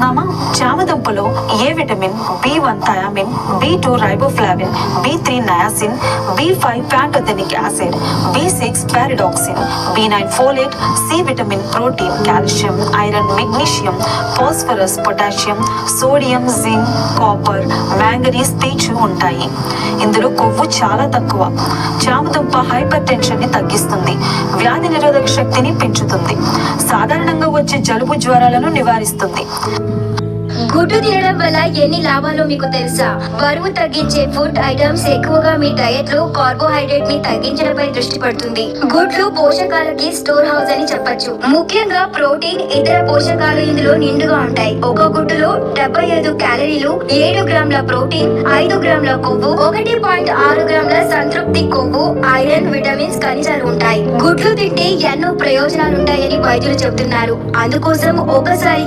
చూద్దామా? చామదుంపలో ఏ vitamin, B1 thiamine, B2 riboflavin, B3 niacin, B5 pantothenic acid, B6 pyridoxine, B9 folate, C vitamin, protein, calcium, iron, magnesium, phosphorus, potassium, sodium, zinc, copper, manganese, పీచు ఉంటాయి. ఇందులో కొవ్వు చాలా తక్కువ. చామదుంప హైపర్ టెన్షన్ ని తగ్గిస్తుంది, వ్యాధి నిరోధక శక్తిని పెంచుతుంది, సాధారణంగా వచ్చే జలుబు జ్వరాలను నివారిస్తుంది. గుడ్డు తినడం వల్ల ఎన్ని లాభాలు మీకు తెలుసా? బరువు తగ్గించే ఫుడ్ ఐటమ్స్ ఎక్కువగా మీ డయట్ లో కార్బోహైడ్రేట్ ని తగ్గించడంపై దృష్టి పెడుతుంది. గుడ్లు పోషకాలకి స్టోర్ హౌస్ అని చెప్పొచ్చు. ముఖ్యంగా ప్రోటీన్, ఇతర పోషకాలు ఇందులో నిండుగా ఉంటాయి. ఒక గుడ్డులో 75 క్యాలరీలు, 7 గ్రాముల ప్రోటీన్, 5 గ్రాముల కొవ్వు, 1.6 గ్రాముల సంతృప్తి కొవ్వు, ఐరన్, విటమిన్స్, ఖనిజాలు ఉంటాయి. గుడ్లు తింటే ఎన్నో ప్రయోజనాలుంటాయని వైద్యులు చెబుతున్నారు. అందుకోసం ఒకసారి